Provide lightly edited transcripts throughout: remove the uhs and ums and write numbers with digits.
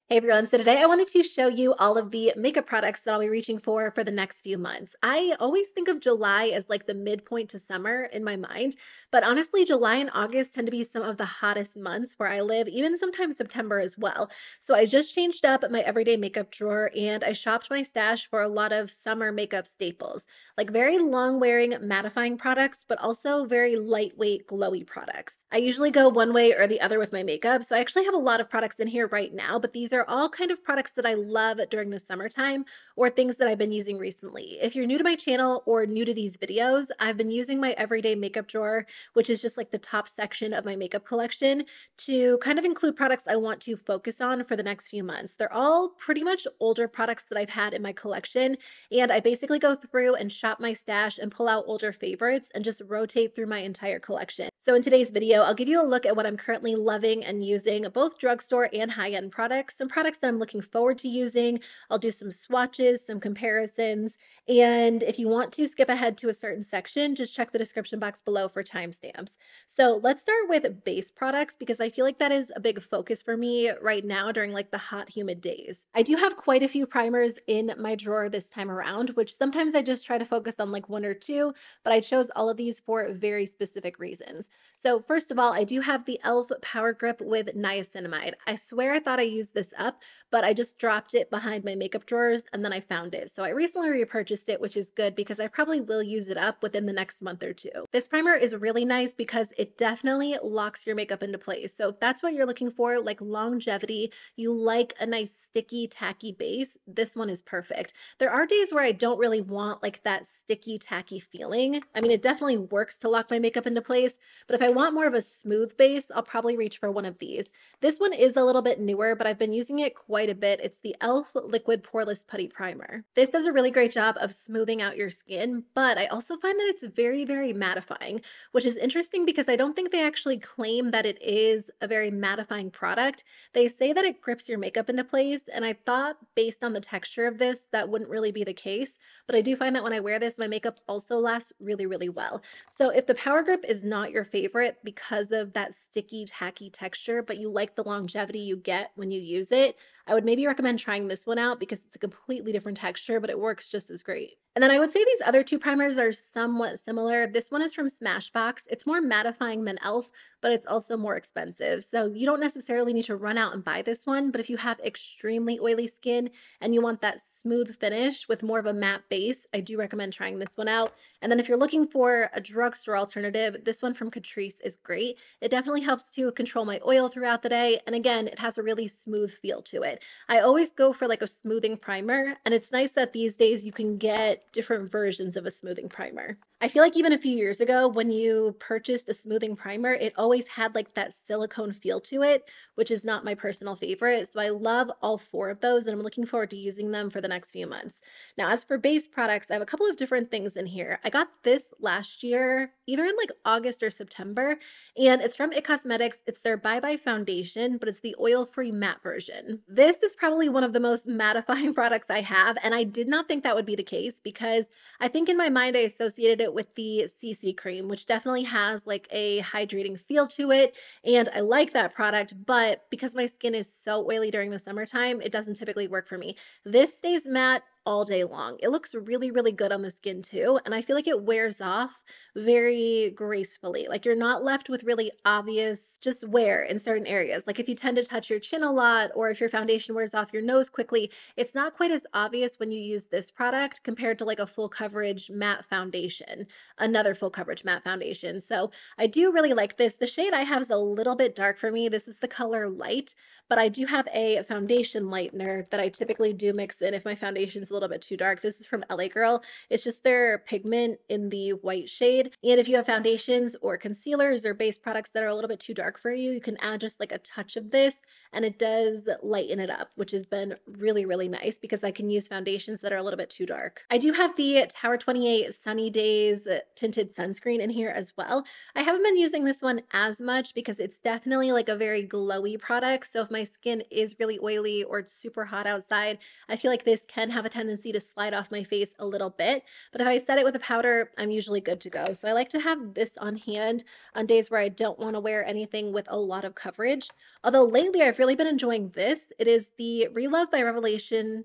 Hey everyone, so today I wanted to show you all of the makeup products that I'll be reaching for the next few months. I always think of July as like the midpoint to summer in my mind, but honestly, July and August tend to be some of the hottest months where I live, even sometimes September as well. So I just changed up my everyday makeup drawer and I shopped my stash for a lot of summer makeup staples, like very long wearing mattifying products, but also very lightweight glowy products. I usually go one way or the other with my makeup, so I actually have a lot of products in here right now, but these are all kind of products that I love during the summertime or things that I've been using recently. If you're new to my channel or new to these videos, I've been using my everyday makeup drawer, which is just like the top section of my makeup collection, to kind of include products I want to focus on for the next few months. They're all pretty much older products that I've had in my collection, and I basically go through and shop my stash and pull out older favorites and just rotate through my entire collection. So in today's video, I'll give you a look at what I'm currently loving and using, both drugstore and high-end products, some products that I'm looking forward to using. I'll do some swatches, some comparisons, and if you want to skip ahead to a certain section, just check the description box below for timestamps. So let's start with base products because I feel like that is a big focus for me right now during like the hot, humid days. I do have quite a few primers in my drawer this time around, which sometimes I just try to focus on like one or two, but I chose all of these for very specific reasons. So first of all, I do have the e.l.f. Power Grip with niacinamide. I swear I thought I used this up, but I just dropped it behind my makeup drawers and then I found it. So I recently repurchased it, which is good because I probably will use it up within the next month or two. This primer is really nice because it definitely locks your makeup into place. So if that's what you're looking for, like longevity, you like a nice sticky, tacky base, this one is perfect. There are days where I don't really want like that sticky, tacky feeling. I mean, it definitely works to lock my makeup into place, but if I want more of a smooth base, I'll probably reach for one of these. This one is a little bit newer, but I've been using it quite a bit. It's the e.l.f. Liquid Poreless Putty Primer. This does a really great job of smoothing out your skin, but I also find that it's very, very mattifying, which is interesting because I don't think they actually claim that it is a very mattifying product. They say that it grips your makeup into place, and I thought based on the texture of this, that wouldn't really be the case, but I do find that when I wear this, my makeup also lasts really, really well. So if the Power Grip is not your favorite because of that sticky, tacky texture, but you like the longevity you get when you use it, I would maybe recommend trying this one out because it's a completely different texture, but it works just as great. And then I would say these other two primers are somewhat similar. This one is from Smashbox. It's more mattifying than e.l.f., but it's also more expensive. So you don't necessarily need to run out and buy this one, but if you have extremely oily skin and you want that smooth finish with more of a matte base, I do recommend trying this one out. And then if you're looking for a drugstore alternative, this one from Catrice is great. It definitely helps to control my oil throughout the day. And again, it has a really smooth feel to it. I always go for like a smoothing primer, and it's nice that these days you can get different versions of a smoothing primer. I feel like even a few years ago when you purchased a smoothing primer, it always had like that silicone feel to it, which is not my personal favorite. So I love all four of those and I'm looking forward to using them for the next few months. Now, as for base products, I have a couple of different things in here. I got this last year, either in like August or September, and it's from It Cosmetics. It's their Bye Bye Foundation, but it's the oil-free matte version. This is probably one of the most mattifying products I have, and I did not think that would be the case because I think in my mind I associated it with the CC cream, which definitely has like a hydrating feel to it, and I like that product, but because my skin is so oily during the summertime, it doesn't typically work for me. This stays matte all day long. It looks really, really good on the skin too. And I feel like it wears off very gracefully. Like you're not left with really obvious just wear in certain areas. Like if you tend to touch your chin a lot or if your foundation wears off your nose quickly, it's not quite as obvious when you use this product compared to like a full coverage matte foundation, another full coverage matte foundation. So I do really like this. The shade I have is a little bit dark for me. This is the color Light, but I do have a foundation lightener that I typically do mix in if my foundation's a little bit too dark. This is from LA Girl. It's just their pigment in the white shade. And if you have foundations or concealers or base products that are a little bit too dark for you, you can add just like a touch of this and it does lighten it up, which has been really, really nice because I can use foundations that are a little bit too dark. I do have the Tower 28 Sunny Days tinted sunscreen in here as well. I haven't been using this one as much because it's definitely like a very glowy product. So if my skin is really oily or it's super hot outside, I feel like this can have a tendency tendency to slide off my face a little bit, but if I set it with a powder, I'm usually good to go. So I like to have this on hand on days where I don't want to wear anything with a lot of coverage. Although lately I've really been enjoying this. It is the Relove by Revolution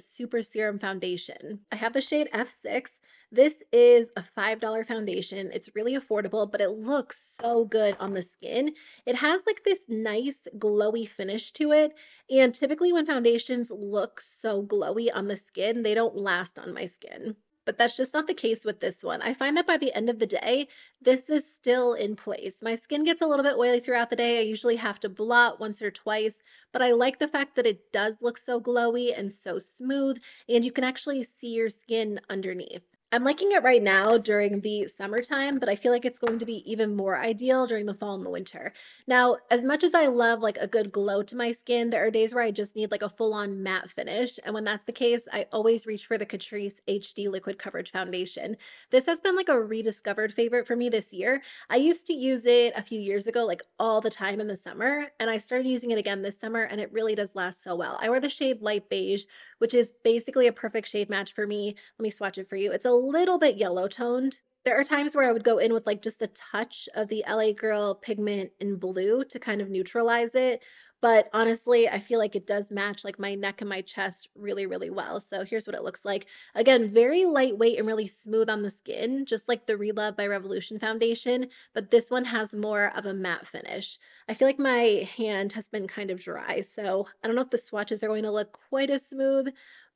Super Serum Foundation. I have the shade F6. This is a $5 foundation. It's really affordable, but it looks so good on the skin. It has like this nice glowy finish to it. And typically when foundations look so glowy on the skin, they don't last on my skin. But that's just not the case with this one. I find that by the end of the day, this is still in place. My skin gets a little bit oily throughout the day. I usually have to blot once or twice, but I like the fact that it does look so glowy and so smooth, and you can actually see your skin underneath. I'm liking it right now during the summertime, but I feel like it's going to be even more ideal during the fall and the winter. Now, as much as I love like a good glow to my skin, there are days where I just need like a full-on matte finish. And when that's the case, I always reach for the Catrice HD Liquid Coverage Foundation. This has been like a rediscovered favorite for me this year. I used to use it a few years ago, like all the time in the summer, and I started using it again this summer, and it really does last so well. I wear the shade Light Beige, which is basically a perfect shade match for me. Let me swatch it for you. It's a little bit yellow toned. There are times where I would go in with like just a touch of the LA Girl pigment in blue to kind of neutralize it. But honestly, I feel like it does match like my neck and my chest really, really well. So here's what it looks like. Again, very lightweight and really smooth on the skin, just like the Relove by Revolution foundation, but this one has more of a matte finish. I feel like my hand has been kind of dry, so I don't know if the swatches are going to look quite as smooth,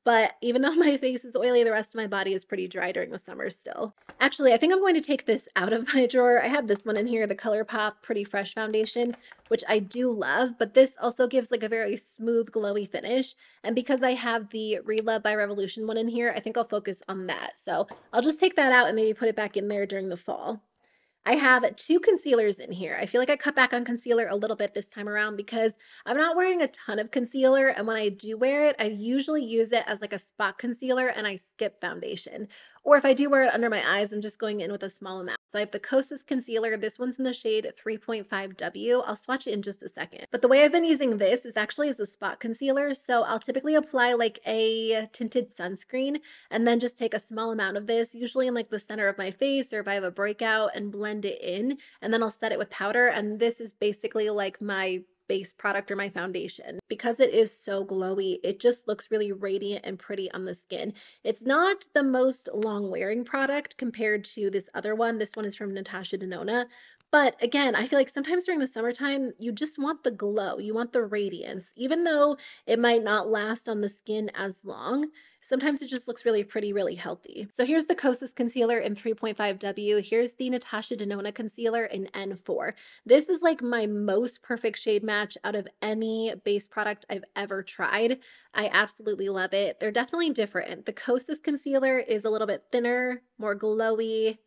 but even though my face is oily, the rest of my body is pretty dry during the summer still. Actually, I think I'm going to take this out of my drawer. I have this one in here, the ColourPop Pretty Fresh foundation, which I do love, but this also gives like a very smooth, glowy finish. And because I have the Relove by Revolution one in here, I think I'll focus on that. So I'll just take that out and maybe put it back in there during the fall. I have two concealers in here. I feel like I cut back on concealer a little bit this time around because I'm not wearing a ton of concealer. And when I do wear it, I usually use it as like a spot concealer and I skip foundation. Or if I do wear it under my eyes, I'm just going in with a small amount. So I have the Kosas concealer. This one's in the shade 3.5W. I'll swatch it in just a second. But the way I've been using this is actually as a spot concealer. So I'll typically apply like a tinted sunscreen and then just take a small amount of this, usually in like the center of my face or if I have a breakout, and blend it in. And then I'll set it with powder. And this is basically like my base product or my foundation. Because it is so glowy, it just looks really radiant and pretty on the skin. It's not the most long wearing product compared to this other one. This one is from Natasha Denona. But again, I feel like sometimes during the summertime, you just want the glow. You want the radiance. Even though it might not last on the skin as long, sometimes it just looks really pretty, really healthy. So here's the Kosas concealer in 3.5W. Here's the Natasha Denona concealer in N4. This is like my most perfect shade match out of any base product I've ever tried. I absolutely love it. They're definitely different. The Kosas concealer is a little bit thinner, more glowy,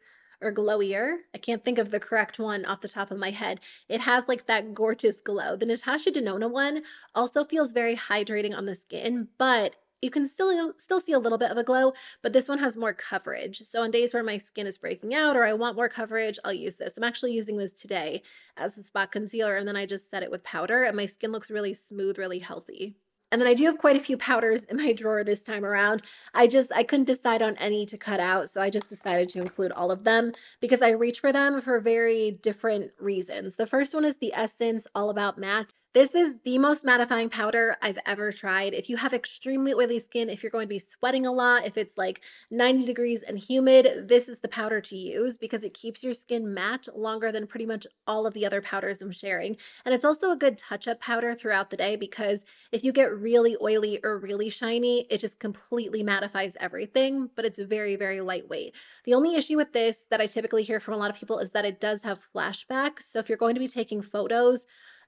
or glowier. I can't think of the correct one off the top of my head. It has like that gorgeous glow. The Natasha Denona one also feels very hydrating on the skin, but you can still see a little bit of a glow, but this one has more coverage. So on days where my skin is breaking out or I want more coverage, I'll use this. I'm actually using this today as a spot concealer, and then I just set it with powder and my skin looks really smooth, really healthy. And then I do have quite a few powders in my drawer this time around. I couldn't decide on any to cut out, so I just decided to include all of them because I reach for them for very different reasons. The first one is the Essence All About Matte. This is the most mattifying powder I've ever tried. If you have extremely oily skin, if you're going to be sweating a lot, if it's like 90 degrees and humid, this is the powder to use because it keeps your skin matte longer than pretty much all of the other powders I'm sharing. And it's also a good touch-up powder throughout the day because if you get really oily or really shiny, it just completely mattifies everything, but it's very, very lightweight. The only issue with this that I typically hear from a lot of people is that it does have flashback. So if you're going to be taking photos,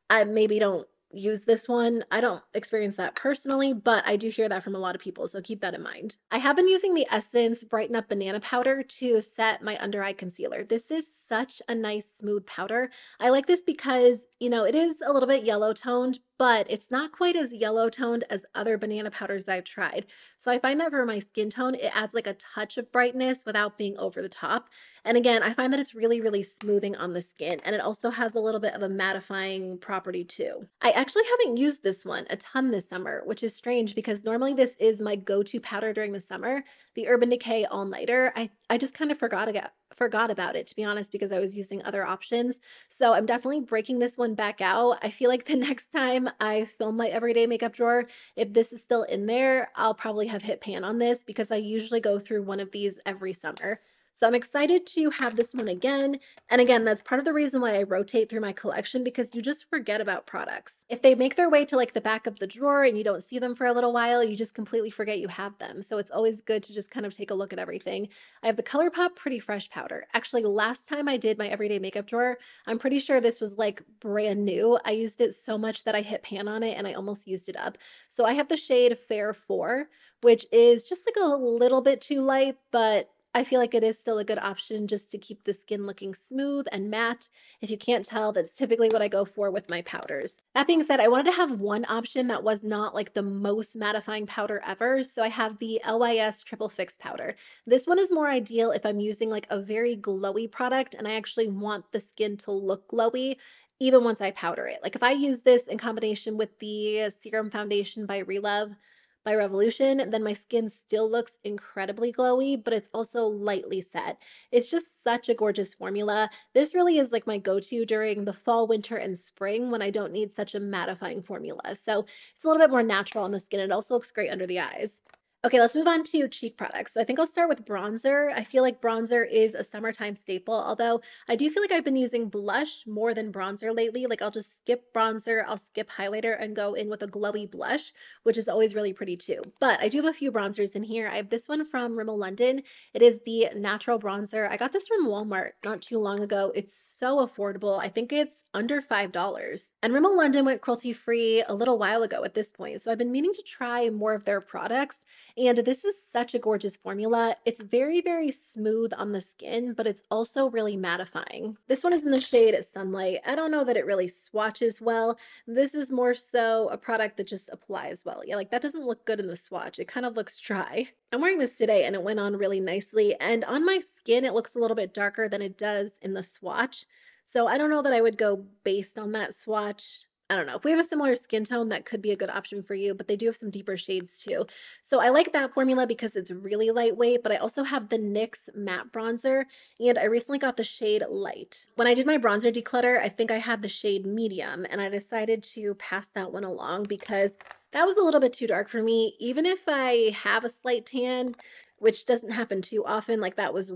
I maybe don't use this one. I don't experience that personally, but I do hear that from a lot of people, so keep that in mind. I have been using the Essence Brighten Up Banana Powder to set my under eye concealer. This is such a nice smooth powder. I like this because, you know, it is a little bit yellow toned, but it's not quite as yellow toned as other banana powders I've tried. So I find that for my skin tone, it adds like a touch of brightness without being over the top. And again, I find that it's really, really smoothing on the skin. And it also has a little bit of a mattifying property too. I actually haven't used this one a ton this summer, which is strange because normally this is my go-to powder during the summer, the Urban Decay All Nighter. I just kind of forgot about it, to be honest, because I was using other options. So I'm definitely breaking this one back out. I feel like the next time I film my everyday makeup drawer, if this is still in there, I'll probably have hit pan on this because I usually go through one of these every summer. So I'm excited to have this one again. And again, that's part of the reason why I rotate through my collection because you just forget about products. If they make their way to like the back of the drawer and you don't see them for a little while, you just completely forget you have them. So it's always good to just kind of take a look at everything. I have the ColourPop Pretty Fresh powder. Actually, last time I did my everyday makeup drawer, I'm pretty sure this was like brand new. I used it so much that I hit pan on it and I almost used it up. So I have the shade Fair 4, which is just like a little bit too light, but I feel like it is still a good option just to keep the skin looking smooth and matte. If you can't tell, that's typically what I go for with my powders. That being said, I wanted to have one option that was not like the most mattifying powder ever. So I have the LYS Triple Fix powder. This one is more ideal if I'm using like a very glowy product and I actually want the skin to look glowy even once I powder it. Like if I use this in combination with the Serum Foundation by Relove, by Revolution, then my skin still looks incredibly glowy, but it's also lightly set. It's just such a gorgeous formula. This really is like my go-to during the fall, winter, and spring when I don't need such a mattifying formula. So it's a little bit more natural on the skin. It also looks great under the eyes. Okay, let's move on to cheek products. So I think I'll start with bronzer. I feel like bronzer is a summertime staple, although I do feel like I've been using blush more than bronzer lately. Like I'll just skip bronzer, I'll skip highlighter and go in with a glowy blush, which is always really pretty too. But I do have a few bronzers in here. I have this one from Rimmel London. It is the natural bronzer. I got this from Walmart not too long ago. It's so affordable. I think it's under $5. And Rimmel London went cruelty free a little while ago at this point. So I've been meaning to try more of their products. And this is such a gorgeous formula. It's very, very smooth on the skin, but it's also really mattifying. This one is in the shade Sunlight. I don't know that it really swatches well. This is more so a product that just applies well. Yeah, like that doesn't look good in the swatch. It kind of looks dry. I'm wearing this today and it went on really nicely. And on my skin, it looks a little bit darker than it does in the swatch. So I don't know that I would go based on that swatch. I don't know. If we have a similar skin tone, that could be a good option for you, but they do have some deeper shades too. So I like that formula because it's really lightweight, but I also have the NYX matte bronzer and I recently got the shade Light. When I did my bronzer declutter, I think I had the shade Medium and I decided to pass that one along because that was a little bit too dark for me. Even if I have a slight tan, which doesn't happen too often, like that was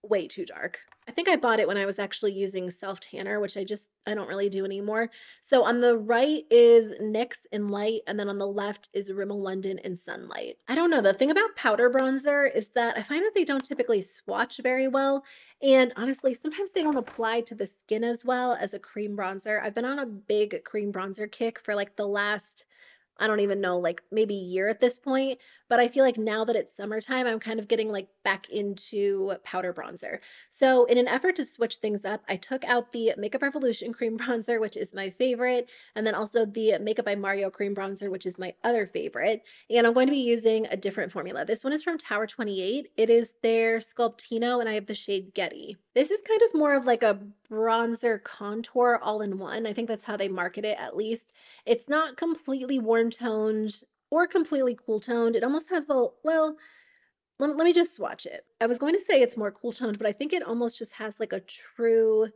way too dark. I think I bought it when I was actually using self tanner, which I don't really do anymore. So on the right is NYX in Light, and then on the left is Rimmel London in Sunlight. I don't know. The thing about powder bronzer is that I find that they don't typically swatch very well. And honestly, sometimes they don't apply to the skin as well as a cream bronzer. I've been on a big cream bronzer kick for like the last, I don't even know, like maybe year at this point. But I feel like now that it's summertime, I'm kind of getting like back into powder bronzer. So in an effort to switch things up, I took out the Makeup Revolution cream bronzer, which is my favorite, and then also the Makeup by Mario cream bronzer, which is my other favorite. And I'm going to be using a different formula. This one is from Tower 28. It is their Sculptino, and I have the shade Getty. This is kind of more of like a bronzer contour all in one. I think that's how they market it, at least. It's not completely warm toned or completely cool toned. It almost has a, well, let me just swatch it. I was going to say it's more cool toned, but I think it almost just has like a true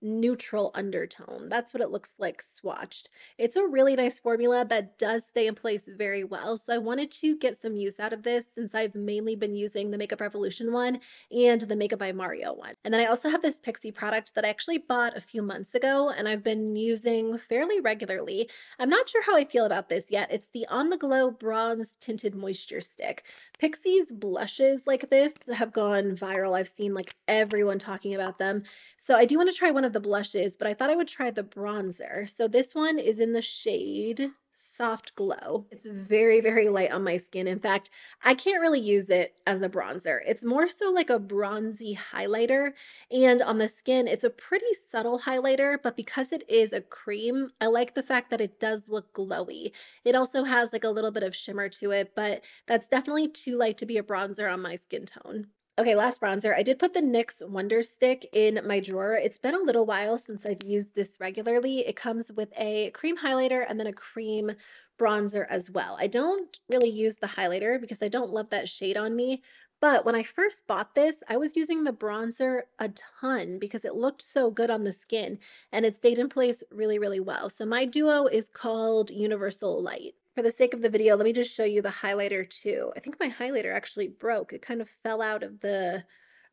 neutral undertone. That's what it looks like swatched. It's a really nice formula that does stay in place very well. So I wanted to get some use out of this since I've mainly been using the Makeup Revolution one and the Makeup by Mario one. And then I also have this Pixi product that I actually bought a few months ago and I've been using fairly regularly. I'm not sure how I feel about this yet. It's the On the Glow Bronze Tinted Moisture Stick. Pixi's blushes like this have gone viral. I've seen like everyone talking about them. So I do want to try one of the blushes, but I thought I would try the bronzer. So this one is in the shade soft glow. It's very, very light on my skin. In fact, I can't really use it as a bronzer. It's more so like a bronzy highlighter. And on the skin, it's a pretty subtle highlighter, but because it is a cream, I like the fact that it does look glowy. It also has like a little bit of shimmer to it, but that's definitely too light to be a bronzer on my skin tone. Okay, last bronzer. I did put the NYX Wonder Stick in my drawer. It's been a little while since I've used this regularly. It comes with a cream highlighter and then a cream bronzer as well. I don't really use the highlighter because I don't love that shade on me. But when I first bought this, I was using the bronzer a ton because it looked so good on the skin and it stayed in place really, really well. So my duo is called Universal Light. For the sake of the video, let me just show you the highlighter too. I think my highlighter actually broke. It kind of fell out of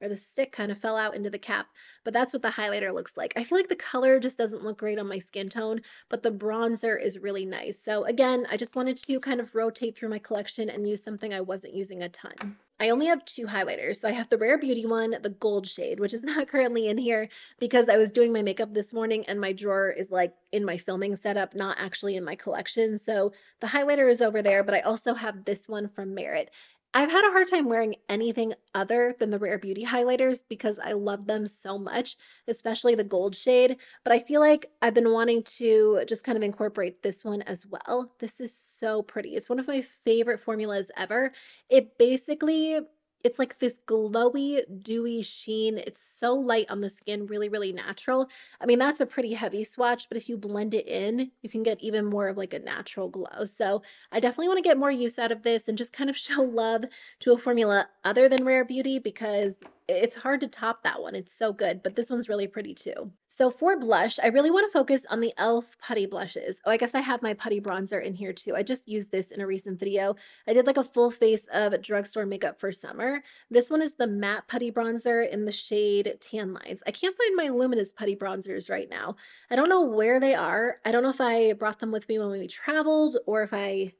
or the stick kind of fell out into the cap, but that's what the highlighter looks like. I feel like the color just doesn't look great on my skin tone, but the bronzer is really nice. So again, I just wanted to kind of rotate through my collection and use something I wasn't using a ton. I only have two highlighters. So I have the Rare Beauty one, the gold shade, which is not currently in here because I was doing my makeup this morning and my drawer is like in my filming setup, not actually in my collection. So the highlighter is over there, but I also have this one from Merit. I've had a hard time wearing anything other than the Rare Beauty highlighters because I love them so much, especially the gold shade. But I feel like I've been wanting to just kind of incorporate this one as well. This is so pretty. It's one of my favorite formulas ever. It basically it's like this glowy, dewy sheen. It's so light on the skin, really, really natural. I mean, that's a pretty heavy swatch, but if you blend it in, you can get even more of like a natural glow. So I definitely want to get more use out of this and just kind of show love to a formula other than Rare Beauty because it's hard to top that one. It's so good, but this one's really pretty too. So for blush, I really want to focus on the e.l.f. Putty blushes. Oh, I guess I have my putty bronzer in here too. I just used this in a recent video. I did like a full face of drugstore makeup for summer. This one is the matte putty bronzer in the shade Tan Lines. I can't find my luminous putty bronzers right now. I don't know where they are. I don't know if I brought them with me when we traveled or if I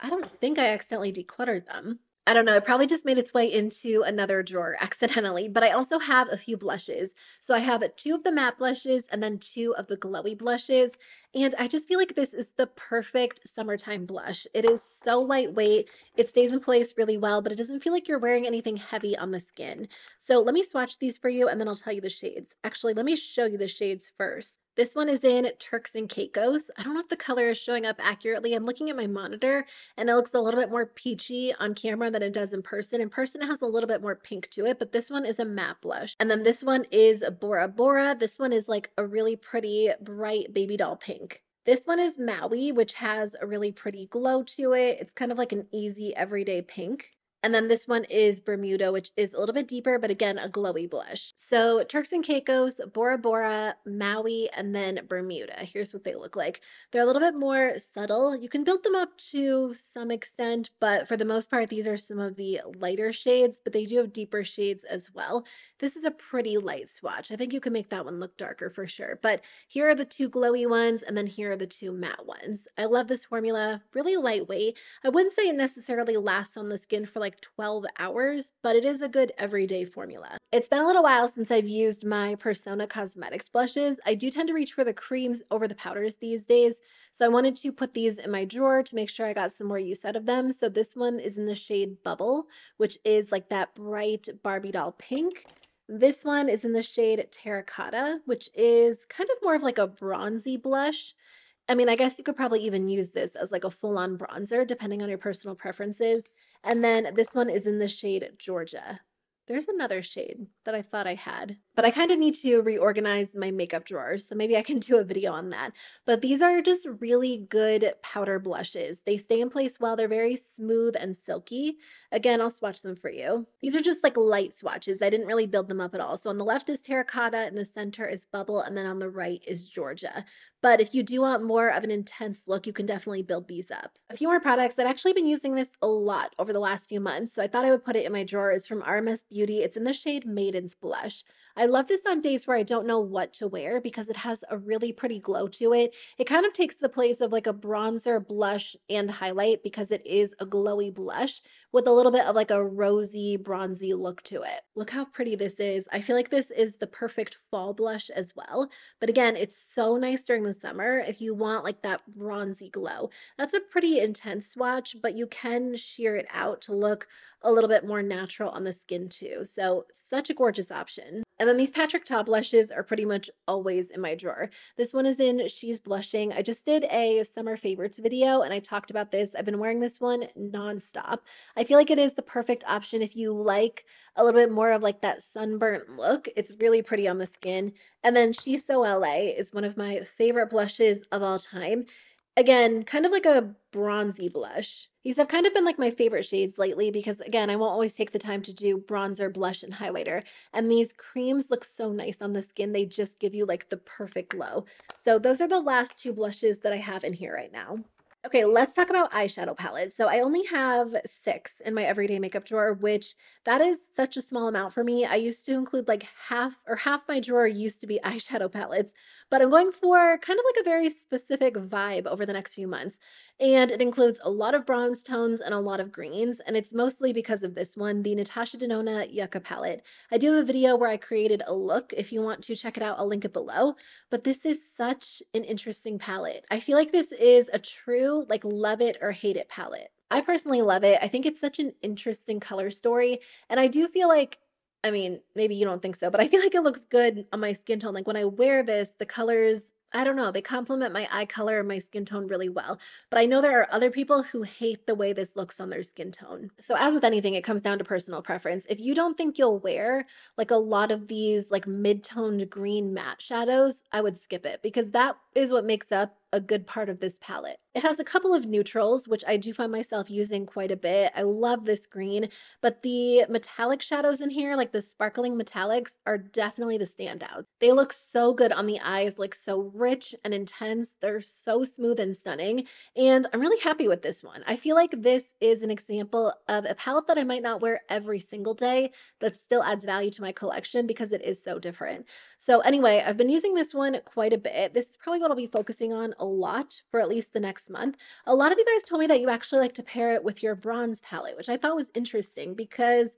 don't think I accidentally decluttered them. I don't know, it probably just made its way into another drawer accidentally, but I also have a few blushes. So I have two of the matte blushes and then two of the glowy blushes. And I just feel like this is the perfect summertime blush. It is so lightweight, it stays in place really well, but it doesn't feel like you're wearing anything heavy on the skin. So let me swatch these for you and then I'll tell you the shades. Actually, let me show you the shades first. This one is in Turks and Caicos. I don't know if the color is showing up accurately. I'm looking at my monitor and it looks a little bit more peachy on camera than it does in person. In person, it has a little bit more pink to it, but this one is a matte blush. And then this one is Bora Bora. This one is like a really pretty bright baby doll pink. This one is Maui, which has a really pretty glow to it. It's kind of like an easy everyday pink. And then this one is Bermuda, which is a little bit deeper, but again, a glowy blush. So Turks and Caicos, Bora Bora, Maui, and then Bermuda. Here's what they look like. They're a little bit more subtle. You can build them up to some extent, but for the most part, these are some of the lighter shades, but they do have deeper shades as well. This is a pretty light swatch. I think you can make that one look darker for sure. But here are the two glowy ones, and then here are the two matte ones. I love this formula, really lightweight. I wouldn't say it necessarily lasts on the skin for like 12 hours, but it is a good everyday formula. It's been a little while since I've used my Persona Cosmetics blushes. I do tend to reach for the creams over the powders these days, so I wanted to put these in my drawer to make sure I got some more use out of them. So this one is in the shade Bubble, which is like that bright Barbie doll pink. This one is in the shade Terracotta, which is kind of more of like a bronzy blush. I mean, I guess you could probably even use this as like a full-on bronzer, depending on your personal preferences. And then this one is in the shade Georgia. There's another shade that I thought I had, but I kind of need to reorganize my makeup drawers, so maybe I can do a video on that. But these are just really good powder blushes. They stay in place well. They're very smooth and silky. Again, I'll swatch them for you. These are just like light swatches. I didn't really build them up at all. So on the left is Terracotta, in the center is Bubble, and then on the right is Georgia. But if you do want more of an intense look, you can definitely build these up. A few more products. I've actually been using this a lot over the last few months, so I thought I would put it in my drawer. It's from RMS Beauty. It's in the shade Maiden's Blush. I love this on days where I don't know what to wear because it has a really pretty glow to it. It kind of takes the place of like a bronzer, blush, and highlight because it is a glowy blush with a little bit of like a rosy, bronzy look to it. Look how pretty this is. I feel like this is the perfect fall blush as well. But again, it's so nice during the summer if you want like that bronzy glow. That's a pretty intense swatch, but you can sheer it out to look a little bit more natural on the skin too. So such a gorgeous option. And then these Patrick Ta blushes are pretty much always in my drawer. This one is in She's Blushing. I just did a summer favorites video and I talked about this. I've been wearing this one nonstop. I feel like it is the perfect option if you like a little bit more of like that sunburnt look. It's really pretty on the skin. And then She's So LA is one of my favorite blushes of all time. Again, kind of like a bronzy blush. These have kind of been like my favorite shades lately because again, I won't always take the time to do bronzer, blush, and highlighter. And these creams look so nice on the skin. They just give you like the perfect glow. So those are the last two blushes that I have in here right now. Okay, let's talk about eyeshadow palettes. So I only have 6 in my everyday makeup drawer, which that is such a small amount for me. I used to include like half my drawer used to be eyeshadow palettes, but I'm going for kind of like a very specific vibe over the next few months. And it includes a lot of bronze tones and a lot of greens, and it's mostly because of this one, the Natasha Denona Yucca palette. I do have a video where I created a look. If you want to check it out, I'll link it below. But this is such an interesting palette. I feel like this is a true like love it or hate it palette. I personally love it. I think it's such an interesting color story. And I do feel like, I mean, maybe you don't think so, but I feel like it looks good on my skin tone. Like when I wear this, the colors, I don't know, they complement my eye color and my skin tone really well. But I know there are other people who hate the way this looks on their skin tone. So as with anything, it comes down to personal preference. If you don't think you'll wear like a lot of these like mid-toned green matte shadows, I would skip it because that is what makes up a good part of this palette. It has a couple of neutrals, which I do find myself using quite a bit. I love this green, but the metallic shadows in here, like the sparkling metallics, are definitely the standout. They look so good on the eyes, like so rich and intense. They're so smooth and stunning, and I'm really happy with this one. I feel like this is an example of a palette that I might not wear every single day, that still adds value to my collection because it is so different. So anyway, I've been using this one quite a bit. This is probably what I'll be focusing on a lot for at least the next month. A lot of you guys told me that you actually like to pair it with your bronze palette, which I thought was interesting because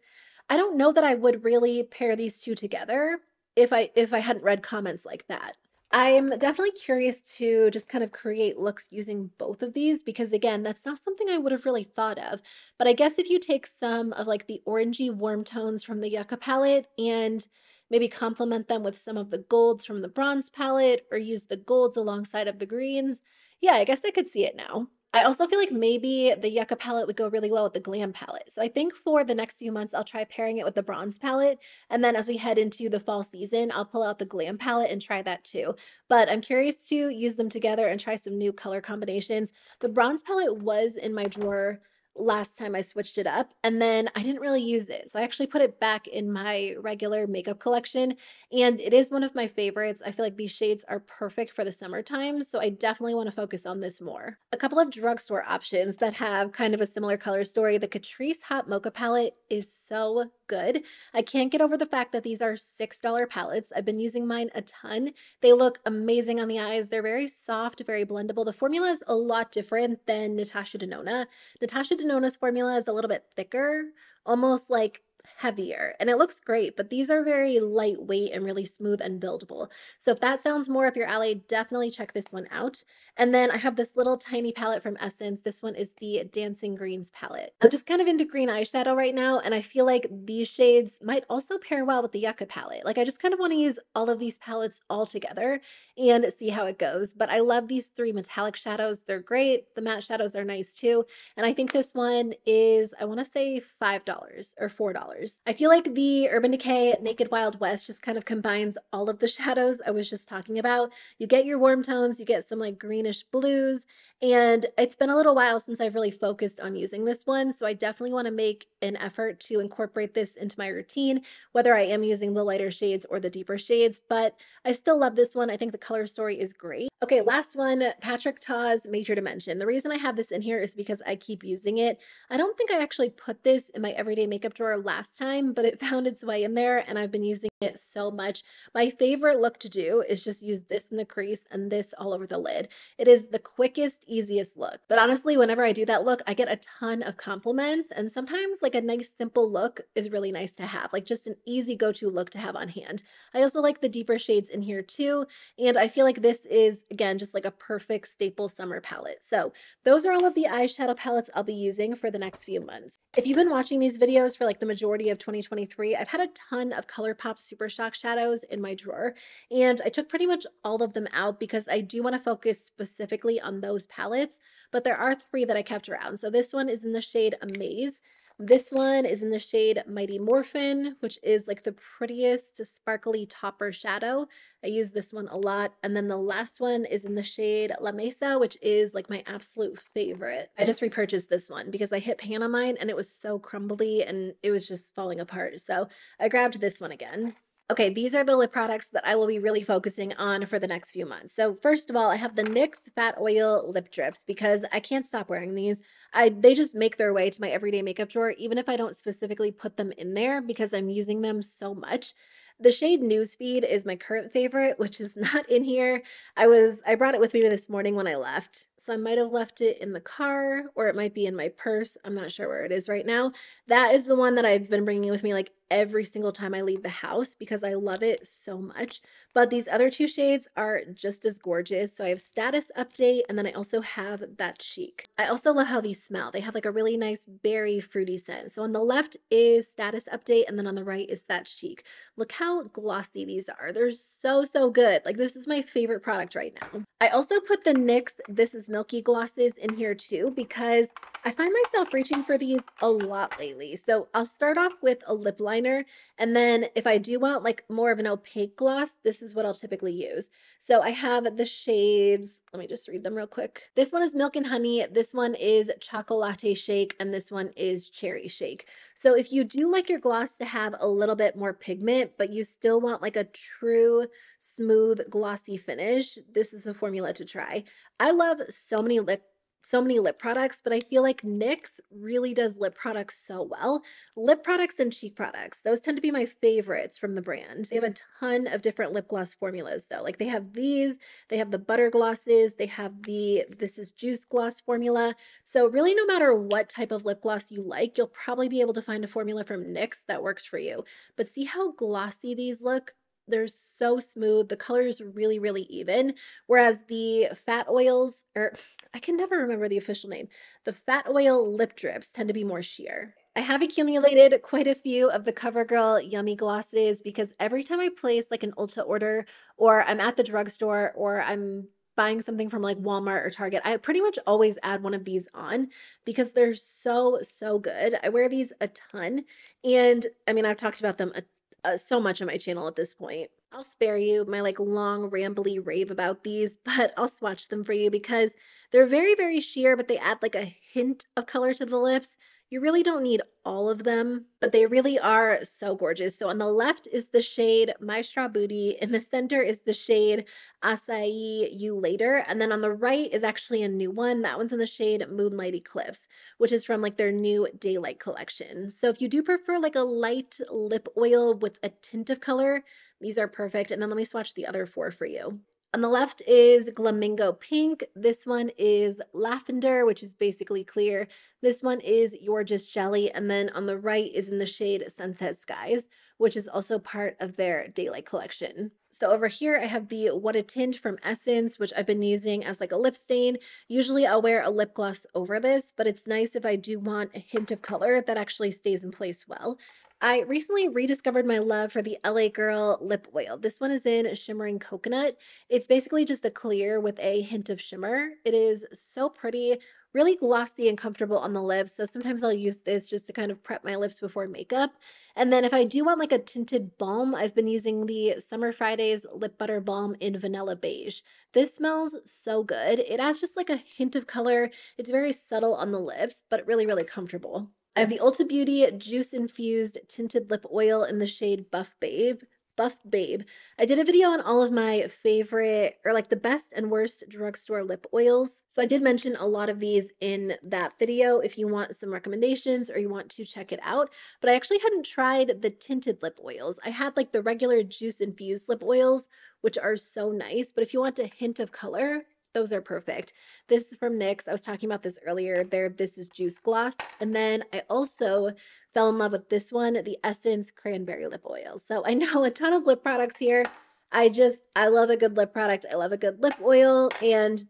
I don't know that I would really pair these two together if I hadn't read comments like that. I'm definitely curious to just kind of create looks using both of these because again, that's not something I would have really thought of. But I guess if you take some of like the orangey warm tones from the Yucca palette and maybe complement them with some of the golds from the bronze palette or use the golds alongside of the greens, yeah, I guess I could see it now. I also feel like maybe the Yucca palette would go really well with the Glam palette. So I think for the next few months, I'll try pairing it with the bronze palette. And then as we head into the fall season, I'll pull out the Glam palette and try that too. But I'm curious to use them together and try some new color combinations. The bronze palette was in my drawer last time I switched it up, and then I didn't really use it. So I actually put it back in my regular makeup collection, and it is one of my favorites. I feel like these shades are perfect for the summertime, so I definitely want to focus on this more. A couple of drugstore options that have kind of a similar color story. The Catrice Hot Mocha palette is so good. I can't get over the fact that these are $6 palettes. I've been using mine a ton. They look amazing on the eyes. They're very soft, very blendable. The formula is a lot different than Natasha Denona. Natasha Denona's formula is a little bit thicker, almost like heavier, and it looks great, but these are very lightweight and really smooth and buildable. So if that sounds more up your alley, definitely check this one out. And then I have this little tiny palette from Essence. This one is the Dancing Greens palette. I'm just kind of into green eyeshadow right now, and I feel like these shades might also pair well with the Yucca palette. Like I just kind of want to use all of these palettes all together and see how it goes. But I love these 3 metallic shadows. They're great. The matte shadows are nice too. And I think this one is, I want to say $5 or $4. I feel like the Urban Decay Naked Wild West just kind of combines all of the shadows I was just talking about. You get your warm tones, you get some like greenish blues, and it's been a little while since I've really focused on using this one, so I definitely want to make an effort to incorporate this into my routine, whether I am using the lighter shades or the deeper shades, but I still love this one. I think the color story is great. Okay, last one, Patrick Ta's Major Dimension. The reason I have this in here is because I keep using it. I don't think I actually put this in my everyday makeup drawer last time, but it found its way in there, and I've been using It so much. My favorite look to do is just use this in the crease and this all over the lid. It is the quickest, easiest look. But honestly, whenever I do that look, I get a ton of compliments. And sometimes, like a nice, simple look is really nice to have, like just an easy go to look to have on hand. I also like the deeper shades in here too. And I feel like this is, again, just like a perfect staple summer palette. So those are all of the eyeshadow palettes I'll be using for the next few months. If you've been watching these videos for like the majority of 2023, I've had a ton of ColourPop Super Shock shadows in my drawer, and I took pretty much all of them out because I do want to focus specifically on those palettes, but there are three that I kept around. So this one is in the shade Amaze. This one is in the shade Mighty Morphin, which is like the prettiest sparkly topper shadow. I use this one a lot. And then the last one is in the shade La Mesa, which is like my absolute favorite. I just repurchased this one because I hit pan on mine and it was so crumbly and it was just falling apart. So I grabbed this one again. Okay, these are the lip products that I will be really focusing on for the next few months. So first of all, I have the NYX Fat Oil Lip Drips because I can't stop wearing these. They just make their way to my everyday makeup drawer, even if I don't specifically put them in there because I'm using them so much. The shade Newsfeed is my current favorite, which is not in here. I brought it with me this morning when I left. So I might have left it in the car or it might be in my purse. I'm not sure where it is right now. That is the one that I've been bringing with me like every single time I leave the house because I love it so much. But these other two shades are just as gorgeous. So I have Status Update and then I also have That Chic. I also love how these smell. They have like a really nice berry fruity scent. So on the left is Status Update and then on the right is That Chic. Look how glossy these are. They're so, so good. Like this is my favorite product right now. I also put the NYX This Is Milky glosses in here too because I find myself reaching for these a lot lately. So I'll start off with a lip liner, and then if I do want like more of an opaque gloss, this is what I'll typically use. So I have the shades, let me just read them real quick. This one is Milk and Honey, this one is Chocolate Shake, and this one is Cherry Shake. So if you do like your gloss to have a little bit more pigment, but you still want like a true smooth glossy finish, this is the formula to try. I love so many lip products, but I feel like NYX really does lip products so well. Lip products and cheek products, those tend to be my favorites from the brand. They have a ton of different lip gloss formulas though. Like they have these, they have the butter glosses, they have the This Is Juice gloss formula. So really no matter what type of lip gloss you like, you'll probably be able to find a formula from NYX that works for you. But see how glossy these look? They're so smooth. The color is really, really even. Whereas the fat oils, or I can never remember the official name, the fat oil lip drips tend to be more sheer. I have accumulated quite a few of the CoverGirl Yummy Glosses because every time I place like an Ulta order or I'm at the drugstore or I'm buying something from like Walmart or Target, I pretty much always add one of these on because they're so, so good. I wear these a ton. And I mean, I've talked about them so much on my channel at this point. I'll spare you my like long rambly rave about these, but I'll swatch them for you because they're very, very sheer, but they add like a hint of color to the lips. You really don't need all of them, but they really are so gorgeous. So on the left is the shade My Straw Booty. In the center is the shade Acai You Later. And then on the right is actually a new one. That one's in the shade Moonlight Eclipse, which is from like their new Daylight collection. So if you do prefer like a light lip oil with a tint of color, these are perfect. And then let me swatch the other four for you. On the left is Glamingo Pink. This one is Lavender, which is basically clear. This one is You're Just Jelly. And then on the right is in the shade Sunset Skies, which is also part of their Daylight collection. So over here, I have the What a Tint from Essence, which I've been using as like a lip stain. Usually I'll wear a lip gloss over this, but it's nice if I do want a hint of color that actually stays in place well. I recently rediscovered my love for the LA Girl lip oil. This one is in Shimmering Coconut. It's basically just a clear with a hint of shimmer. It is so pretty, really glossy and comfortable on the lips. So sometimes I'll use this just to kind of prep my lips before makeup. And then if I do want like a tinted balm, I've been using the Summer Fridays Lip Butter Balm in Vanilla Beige. This smells so good. It adds just like a hint of color. It's very subtle on the lips, but really, really comfortable. I have the Ulta Beauty Juice Infused Tinted Lip Oil in the shade Buff Babe. Buff Babe. I did a video on all of my favorite, or like the best and worst drugstore lip oils. So I did mention a lot of these in that video if you want some recommendations or you want to check it out. But I actually hadn't tried the tinted lip oils. I had like the regular juice infused lip oils, which are so nice. But if you want a hint of color, those are perfect. This is from NYX. I was talking about this earlier. This is Juice Gloss. And then I also fell in love with this one, the Essence Cranberry Lip Oil. So I know a ton of lip products here. I love a good lip product. I love a good lip oil. And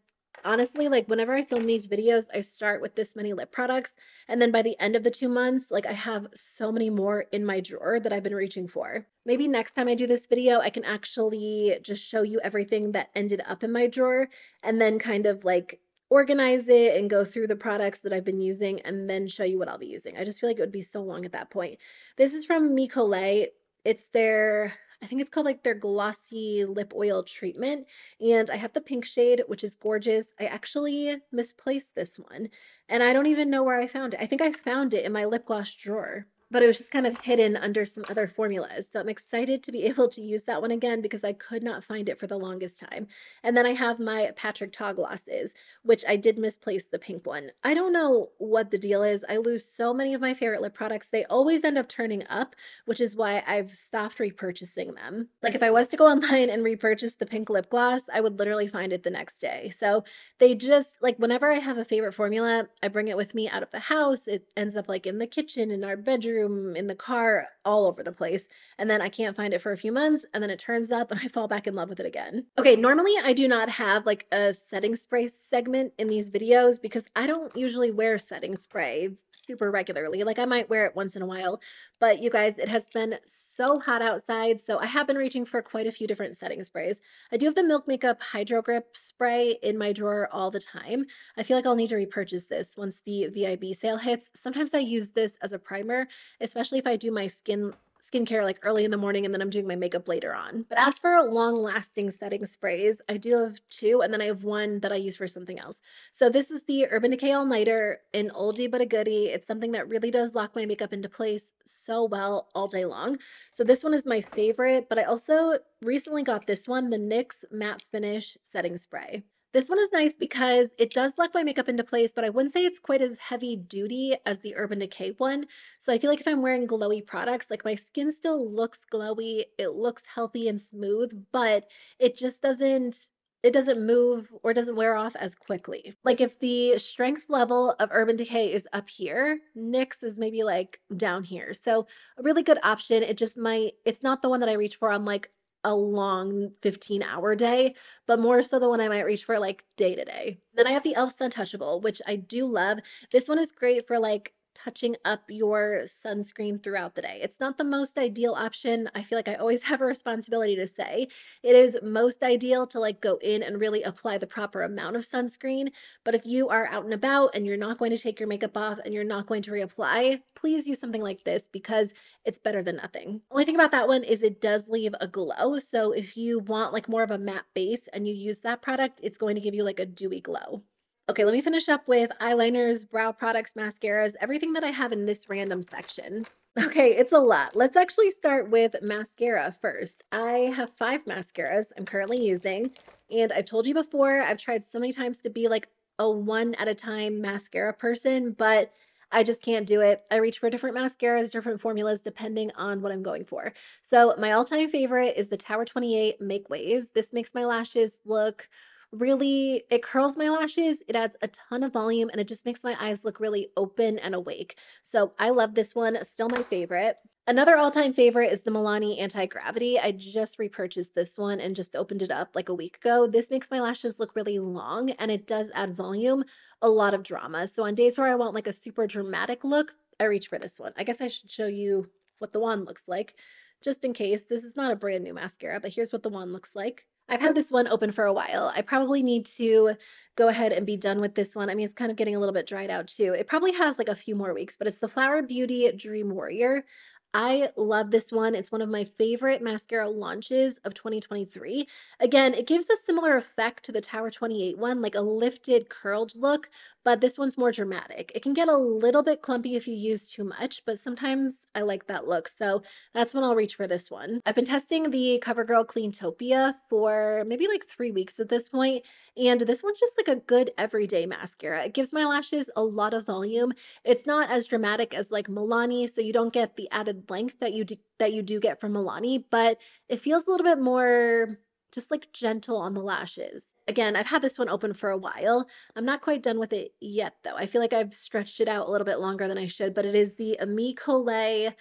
honestly, like whenever I film these videos, I start with this many lip products. And then by the end of the 2 months, like I have so many more in my drawer that I've been reaching for. Maybe next time I do this video, I can actually just show you everything that ended up in my drawer and then kind of like organize it and go through the products that I've been using and then show you what I'll be using. I just feel like it would be so long at that point. This is from Micole. It's their, I think it's called like their glossy lip oil treatment. And I have the pink shade, which is gorgeous. I actually misplaced this one and I don't even know where I found it. I think I found it in my lip gloss drawer, but it was just kind of hidden under some other formulas. So I'm excited to be able to use that one again because I could not find it for the longest time. And then I have my Patrick Ta glosses, which I did misplace the pink one. I don't know what the deal is. I lose so many of my favorite lip products. They always end up turning up, which is why I've stopped repurchasing them. Like if I was to go online and repurchase the pink lip gloss, I would literally find it the next day. So they just, like whenever I have a favorite formula, I bring it with me out of the house. It ends up like in the kitchen, in our bedroom, in the car, all over the place. And then I can't find it for a few months and then it turns up and I fall back in love with it again. Okay, normally I do not have like a setting spray segment in these videos because I don't usually wear setting spray super regularly. Like I might wear it once in a while, but you guys, it has been so hot outside. So I have been reaching for quite a few different setting sprays. I do have the Milk Makeup Hydro Grip spray in my drawer all the time. I feel like I'll need to repurchase this once the VIB sale hits. Sometimes I use this as a primer, especially if I do my skincare like early in the morning and then I'm doing my makeup later on. But as for long-lasting setting sprays, I do have two and then I have one that I use for something else. So this is the Urban Decay All Nighter, an oldie but a goodie. It's something that really does lock my makeup into place so well all day long. So this one is my favorite, but I also recently got this one, the NYX Matte Finish Setting Spray. This one is nice because it does lock my makeup into place, but I wouldn't say it's quite as heavy duty as the Urban Decay one. So I feel like if I'm wearing glowy products, like my skin still looks glowy, it looks healthy and smooth, but it doesn't move or doesn't wear off as quickly. Like if the strength level of Urban Decay is up here, NYX is maybe like down here. So a really good option. It's not the one that I reach for on like a long 15-hour day, but more so the one I might reach for like day to day. Then I have the e.l.f. Suntouchable, which I do love. This one is great for like touching up your sunscreen throughout the day. It's not the most ideal option. I feel like I always have a responsibility to say it is most ideal to like go in and really apply the proper amount of sunscreen. But if you are out and about and you're not going to take your makeup off and you're not going to reapply, please use something like this because it's better than nothing. Only thing about that one is it does leave a glow. So if you want like more of a matte base and you use that product, it's going to give you like a dewy glow. Okay, let me finish up with eyeliners, brow products, mascaras, everything that I have in this random section. Okay, it's a lot. Let's actually start with mascara first. I have 5 mascaras I'm currently using, and I've told you before, I've tried so many times to be like a one at a time mascara person, but I just can't do it. I reach for different mascaras, different formulas, depending on what I'm going for. So my all-time favorite is the Tower 28 Make Waves. This makes my lashes look really, it curls my lashes, it adds a ton of volume, and it just makes my eyes look really open and awake. So I love this one, still my favorite. Another all-time favorite is the Milani Anti-Gravity. I just repurchased this one and just opened it up like a week ago. This makes my lashes look really long and it does add volume, a lot of drama. So on days where I want like a super dramatic look, I reach for this one. I guess I should show you what the wand looks like just in case. This is not a brand new mascara, but here's what the wand looks like. I've had this one open for a while. I probably need to go ahead and be done with this one. I mean, it's kind of getting a little bit dried out too. It probably has like a few more weeks, but it's the Flower Beauty Dream Warrior. I love this one. It's one of my favorite mascara launches of 2023. Again, it gives a similar effect to the Tower 28 one, like a lifted, curled look, but this one's more dramatic. It can get a little bit clumpy if you use too much, but sometimes I like that look. So that's when I'll reach for this one. I've been testing the CoverGirl Cleantopia for maybe like 3 weeks at this point, and this one's just like a good everyday mascara. It gives my lashes a lot of volume. It's not as dramatic as like Milani, so you don't get the added length that you do get from Milani, but it feels a little bit more just like gentle on the lashes. Again, I've had this one open for a while. I'm not quite done with it yet though. I feel like I've stretched it out a little bit longer than I should, but it is the Ami Collet,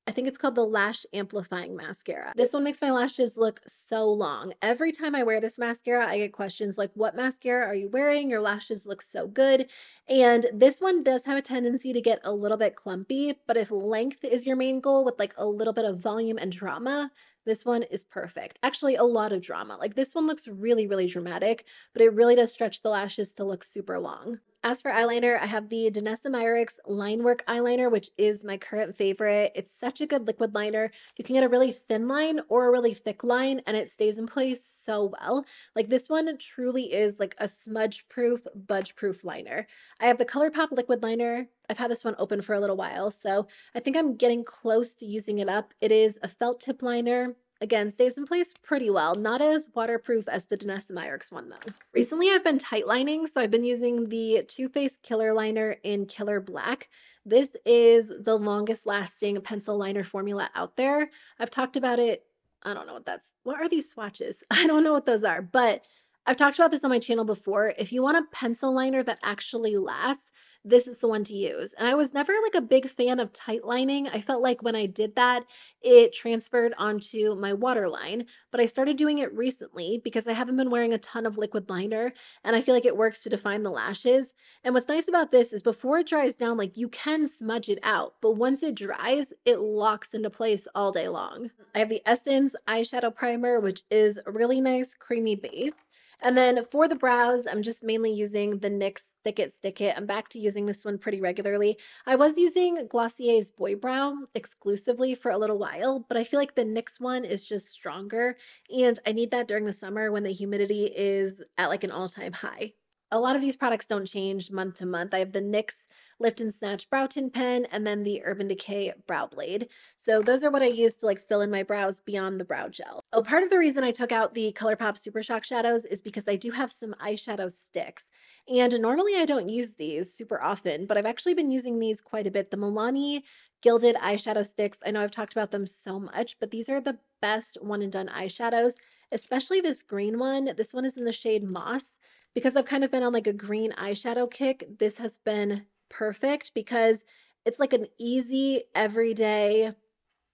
I think it's called the Lash Amplifying Mascara. This one makes my lashes look so long. Every time I wear this mascara, I get questions like, what mascara are you wearing? Your lashes look so good. And this one does have a tendency to get a little bit clumpy, but if length is your main goal with like a little bit of volume and drama, this one is perfect. Actually, a lot of drama. Like this one looks really, really dramatic, but it really does stretch the lashes to look super long. As for eyeliner, I have the Danessa Myricks Line Work Eyeliner, which is my current favorite. It's such a good liquid liner. You can get a really thin line or a really thick line, and it stays in place so well. Like this one truly is like a smudge-proof, budge-proof liner. I have the ColourPop liquid liner. I've had this one open for a little while, so I think I'm getting close to using it up. It is a felt tip liner. Again, stays in place pretty well. Not as waterproof as the Danessa Myricks one though. Recently, I've been tight lining, so I've been using the Too Faced Killer Liner in Killer Black. This is the longest lasting pencil liner formula out there. I've talked about it. I don't know what are these swatches? I don't know what those are, but I've talked about this on my channel before. If you want a pencil liner that actually lasts, this is the one to use. And I was never like a big fan of tight lining. I felt like when I did that, it transferred onto my waterline, but I started doing it recently because I haven't been wearing a ton of liquid liner and I feel like it works to define the lashes. And what's nice about this is before it dries down, like you can smudge it out, but once it dries, it locks into place all day long. I have the Essence Eyeshadow Primer, which is a really nice creamy base. And then for the brows, I'm just mainly using the NYX Thick It Stick It. I'm back to using this one pretty regularly. I was using Glossier's Boy Brow exclusively for a little while, but I feel like the NYX one is just stronger, and I need that during the summer when the humidity is at like an all-time high. A lot of these products don't change month to month. I have the NYX Lift and Snatch Brow Tint Pen and then the Urban Decay Brow Blade. So those are what I use to like fill in my brows beyond the brow gel. Oh, part of the reason I took out the ColourPop Super Shock shadows is because I do have some eyeshadow sticks. And normally I don't use these super often, but I've actually been using these quite a bit. The Milani Gilded Eyeshadow Sticks, I know I've talked about them so much, but these are the best one and done eyeshadows, especially this green one. This one is in the shade Moss. Because I've kind of been on like a green eyeshadow kick, this has been perfect because it's like an easy, everyday,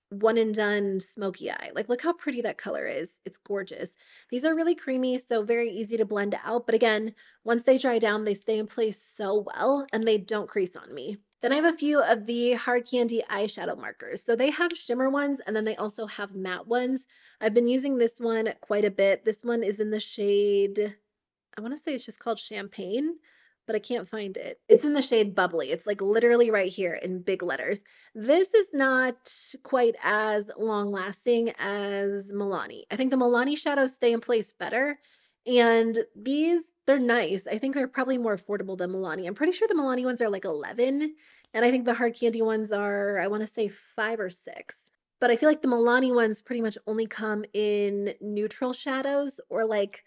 one and done smoky eye. Like, look how pretty that color is. It's gorgeous. These are really creamy, so very easy to blend out. But again, once they dry down, they stay in place so well and they don't crease on me. Then I have a few of the Hard Candy eyeshadow markers. So they have shimmer ones and then they also have matte ones. I've been using this one quite a bit. This one is in the shade, I want to say it's just called Champagne, but I can't find it. It's in the shade Bubbly. It's like literally right here in big letters. This is not quite as long lasting as Milani. I think the Milani shadows stay in place better. And these, they're nice. I think they're probably more affordable than Milani. I'm pretty sure the Milani ones are like 11. And I think the Hard Candy ones are, I want to say 5 or 6. But I feel like the Milani ones pretty much only come in neutral shadows or like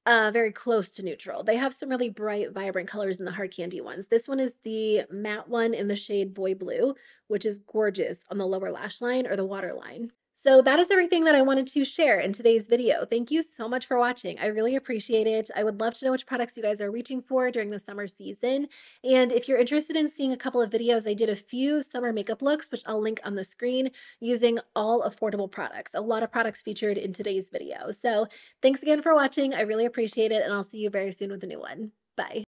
very close to neutral. They have some really bright, vibrant colors in the Hard Candy ones. This one is the matte one in the shade Boy Blue, which is gorgeous on the lower lash line or the waterline. So that is everything that I wanted to share in today's video. Thank you so much for watching. I really appreciate it. I would love to know which products you guys are reaching for during the summer season. And if you're interested in seeing a couple of videos, I did a few summer makeup looks, which I'll link on the screen, using all affordable products. A lot of products featured in today's video. So thanks again for watching. I really appreciate it, and I'll see you very soon with a new one. Bye.